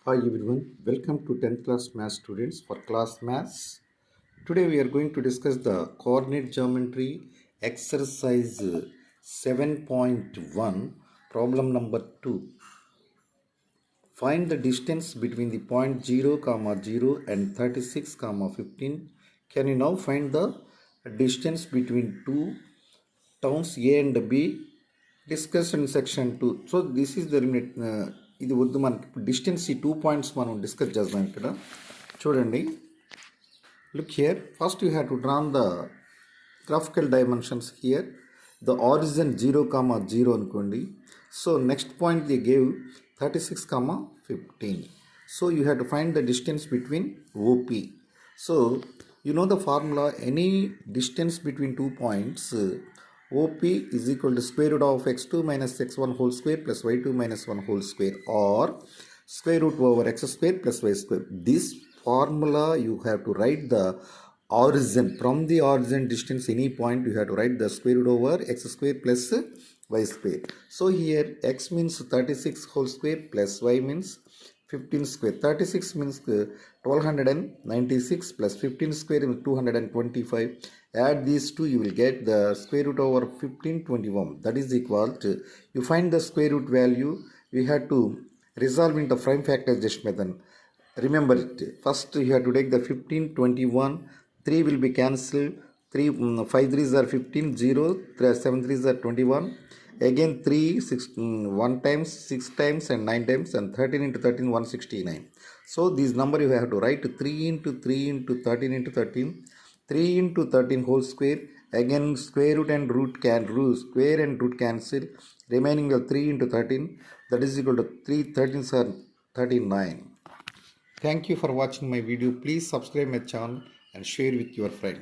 Hi everyone, welcome to 10th class math students for class maths. Today we are going to discuss the coordinate geometry exercise 7.1 problem number 2. Find the distance between the point 0, 0 and 36, 15. Can you now find the distance between two towns A and B discussed in section 2. So this is the limit. ఇది వద్దు మనకి distance ఈ 2 points మనం discuss చేద్దాం ఇక్కడ చూడండి. Look here, first you have to drawn the graphical dimensions here. The origin 0, 0 అనుకోండి. So next point the gave 36, 15. So you have to find the distance between OP. So you know the formula, any distance between 2 points OP is equal to square root of x2 minus x1 whole square plus y2 minus 1 whole square, or square root over x square plus y square. This formula you have to write the origin. From the origin distance any point you have to write the square root over x square plus y square. So here x means 36 whole square plus y means 15 square. 36 means 1296 plus 15 square is 225. Add these two, you will get the square root over 1521. That is equal to, you find the square root value, we have to resolve into prime factorization method. Remember it. First you have to take the 1521, 3 will be cancelled, 5 3s are 15, 0, 7 3s are 21. Again 3, 6, 1 times, 6 times and 9 times, and 13 into 13, 169. So this number you have to write 3 into 3 into 13 into 13, 3 into 13 whole square. Again square root and square and root cancel, remaining the 3 into 13, that is equal to 3 13s are 39. Thank you for watching my video. Please subscribe my channel and share with your friends.